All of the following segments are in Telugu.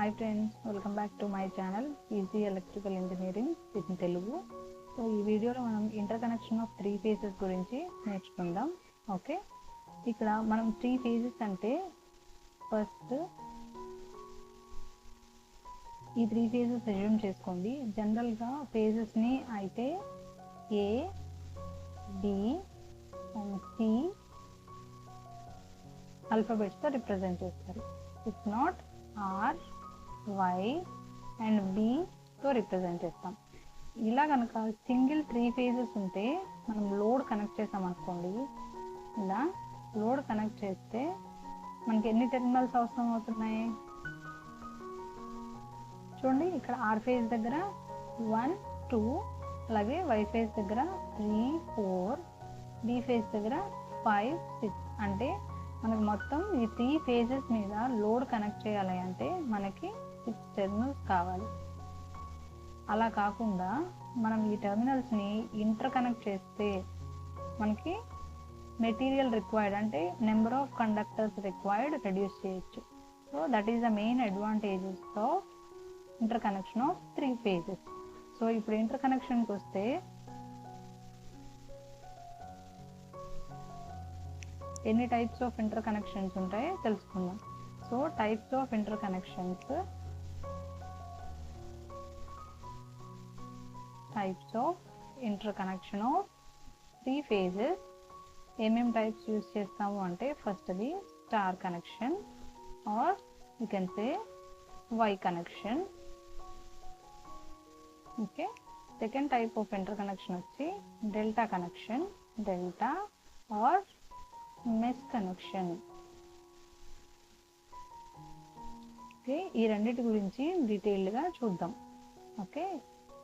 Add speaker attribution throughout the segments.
Speaker 1: Hi friends, welcome back to my channel Easy Electrical Engineering in Telugu. So ఈ వీడియోలో మనం ఇంటర్కనెక్షన్ ఆఫ్ 3 phases గురించి నేర్చుకుందాం. ఓకే, ఇక్కడ మనం 3 phases అంటే ఫస్ట్ ఈ 3 phases అజ్యూమ్ చేసుకోండి. జనరల్గా ఫేజెస్ని అయితే A, B and C ఆల్ఫాబెట్స్తో రిప్రజెంట్ చేస్తారు. If not R, Y and Bతో రిప్రజెంట్ చేస్తాం. ఇలా కనుక సింగిల్ 3 phases ఉంటే మనం లోడ్ కనెక్ట్ చేసాం అనుకోండి, ఇలా లోడ్ కనెక్ట్ చేస్తే మనకి ఎన్ని టెర్మినల్స్ అవసరం అవుతున్నాయి చూడండి. ఇక్కడ R ఫేజ్ దగ్గర 1, 2, అలాగే Y ఫేజ్ దగ్గర 3, 4, B ఫేజ్ దగ్గర 5, 6. అంటే మనకు మొత్తం ఈ 3 phases మీద లోడ్ కనెక్ట్ చేయాలి అంటే మనకి 6 టెర్మినల్స్ కావాలి. అలా కాకుండా మనం ఈ టెర్మినల్స్ని ఇంటర్ కనెక్ట్ చేస్తే మనకి మెటీరియల్ రిక్వైర్డ్ అంటే number of conductors required reduce చేయొచ్చు. So that is the main advantages of interconnection of 3 phases. So ఇప్పుడు ఇంటర్ కనెక్షన్కి వస్తే ఎన్ని టైప్స్ ఆఫ్ ఇంటర్ కనెక్షన్స్ ఉంటాయో తెలుసుకుందాం. So types of interconnections, types of interconnection of 3 phases ఏమేమి టైప్స్ యూజ్ చేస్తాము అంటే ఫస్ట్ది star connection or you can say Y connection. Okay, second type of interconnection వచ్చి delta connection, delta or mesh connection. Okay, ఈ రెండింటి గురించి డీటెయిల్డ్గా చూద్దాం. ఓకే,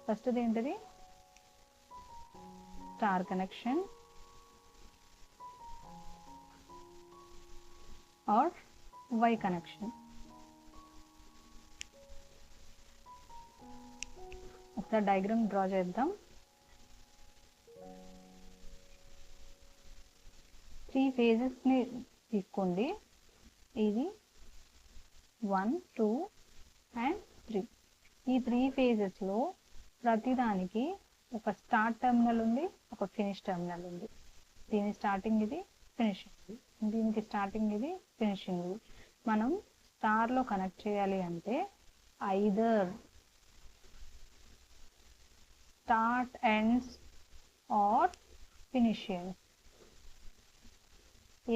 Speaker 1: ఫస్ట్ది ఏంటిది star connection or Y connection. ఒకసారి డయాగ్రామ్ డ్రా చేద్దాం. 3 phases తీసుకోండి. ఇది 1, 2 అండ్ 3. ఈ 3 phases ప్రతిదానికి ఒక స్టార్ట్ టెర్మినల్ ఉంది, ఒక ఫినిష్ టెర్మినల్ ఉంది. దీని స్టార్టింగ్ ఇది, ఫినిషింగ్ ఇది. దీనికి స్టార్టింగ్ ఇది, ఫినిషింగ్ ఇది. మనం స్టార్లో కనెక్ట్ చేయాలి అంటే either start ends or finish ends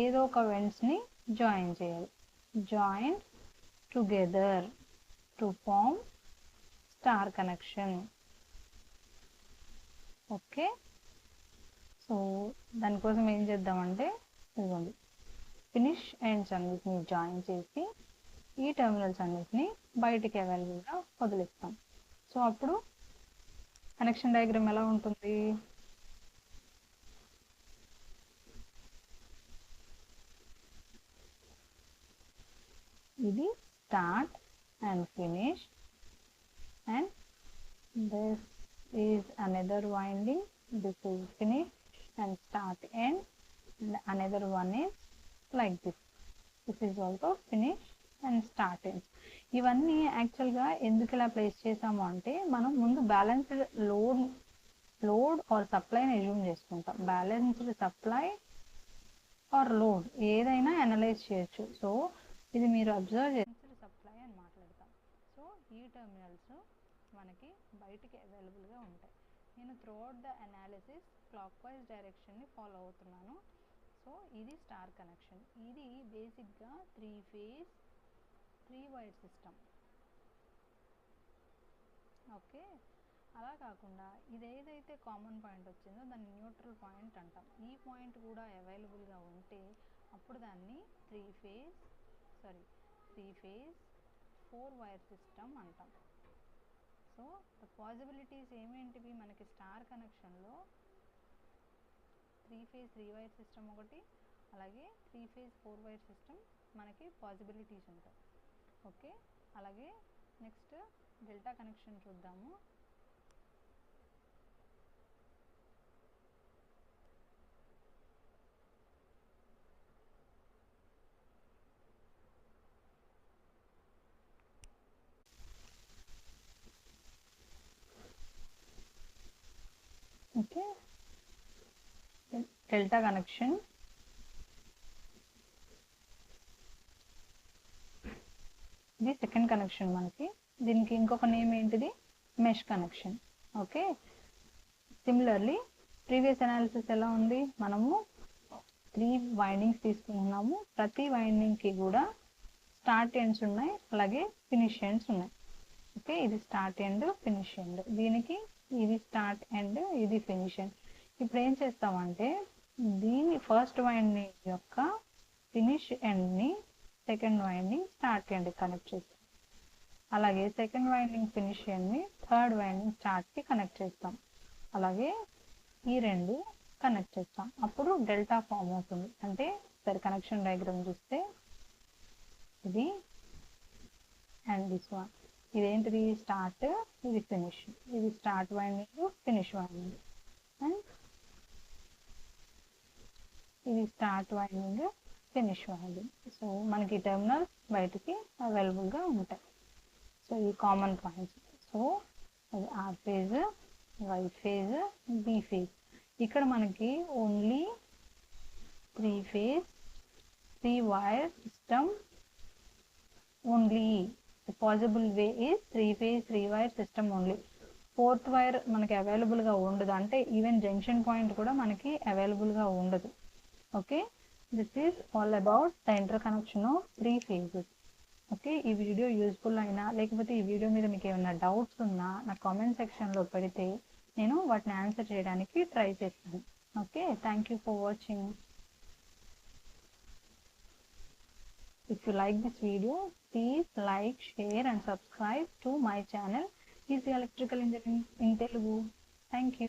Speaker 1: ఏదో ఒక ఎండ్స్ని జాయిన్ చేయాలి. Join together to form star connection. Okay, so దానికోసం ఏం చేద్దామంటే ఇదిగోండి, ఫినిష్ ఎండ్స్ అన్నిటిని జాయిన్ చేసి ఈ టెర్మినల్స్ అన్నిటిని బయటికి అవైలబుల్గా వదిలిస్తాం. సో అప్పుడు కనెక్షన్ డయాగ్రామ్ ఎలా ఉంటుంది? ఇది start and finish and this is another winding, this is finish and start end, another one is like this is also finish and start end. ఇవన్నీ యాక్చువల్గా ఎందుకు ఇలా ప్లేస్ చేసాము అంటే మనం ముందు బ్యాలెన్స్డ్ లోడ్ ఆర్ సప్లైని అజ్యూమ్ చేసుకుంటాం. బ్యాలెన్స్డ్ సప్లై ఆర్ లోడ్ ఏదైనా అనలైజ్ చేయొచ్చు. సో ఇది మీరు అబ్జర్వ్ చేసి సప్లై అని మాట్లాడతాం. సో ఈ టెర్మినల్స్ మనకి బయటికి అవైలబుల్గా ఉంటాయి. నేను throughout the analysis clockwise డైరెక్షన్ని ఫాలో అవుతున్నాను. సో ఇది స్టార్ కనెక్షన్. ఇది బేసిక్గా 3 phase 3 wire సిస్టమ్. ఓకే, అలా కాకుండా ఇది ఏదైతే కామన్ పాయింట్ వచ్చిందో దాన్ని న్యూట్రల్ పాయింట్ అంటాం. ఈ పాయింట్ కూడా అవైలబుల్గా ఉంటే అప్పుడు దాన్ని 3 phase 4 wire సిస్టమ్ అంటాం. సో ద పాసిబిలిటీస్ ఏమేంటివి మనకి స్టార్ కనెక్షన్లో 3 phase 3 wire సిస్టమ్ ఒకటి, అలాగే 3 phase 4 wire సిస్టమ్ మనకి పాసిబిలిటీస్ ఉంటాయి. ఓకే, అలాగే నెక్స్ట్ డెల్టా కనెక్షన్ చూద్దాము. ఓకే, డెల్టా కనెక్షన్, ఇది సెకండ్ కనెక్షన్ మనకి. దీనికి ఇంకొక నేమ్ ఏంటిది, mesh connection. Okay, similarly previous analysis ఎలా ఉంది, మనము 3 వైండింగ్స్ తీసుకున్నాము. ప్రతి వైండింగ్కి కూడా స్టార్ట్ ఎండ్స్ ఉన్నాయి, అలాగే ఫినిష్ ఎండ్స్ ఉన్నాయి. ఓకే, ఇది స్టార్ట్ ఎండ్, ఫినిష్ ఎండ్. దీనికి ఇది స్టార్ట్ ఎండ్, ఇది ఫినిష్ ఎండ్. ఇప్పుడు ఏం చేస్తామంటే దీని ఫస్ట్ వైండింగ్ యొక్క ఫినిష్ ఎండ్ని second winding start end connect చేస్తాం. అలాగే సెకండ్ వైండింగ్ ఫినిష్ ఎండ్ని థర్డ్ వైండింగ్ స్టార్ట్కి కనెక్ట్ చేస్తాం. అలాగే ఈ రెండు కనెక్ట్ చేస్తాం. అప్పుడు డెల్టా ఫామ్ అవుతుంది. అంటే సరే కనెక్షన్ డయాగ్రామ్ చూస్తే ఇది అండ్ దిస్ వన్, ఇదేంటిది స్టార్ట్, ఇది ఫినిష్. ఇది start winding, finish winding. And ఇది start winding, finish winding. So మనకి టెర్మినల్స్ బయటికి అవైలబుల్గా ఉంటాయి. సో ఈ కామన్ పాయింట్స్. సో అది R phase, Y phase, B phase. ఇక్కడ మనకి only 3 phase 3 wire system only. the possible way is 3 phase 3 wire system only. 4th wire మనకి అవైలబుల్గా ఉండదు, అంటే ఈవెన్ జంక్షన్ పాయింట్ కూడా మనకి అవైలబుల్గా ఉండదు. Okay, this is all about the inter connection of 3 phases. Okay, ఈ వీడియో యూస్ఫుల్ అయినా లేకపోతే ఈ వీడియో మీద మీకు ఏమైనా డౌట్స్ ఉన్నా నా కామెంట్ సెక్షన్లో పెడితే నేను వాటిని ఆన్సర్ చేయడానికి ట్రై చేస్తాను. Okay, thank you for watching. If you like this video, please like, share and subscribe to my channel, Easy Electrical Engineering in Telugu. Thank you.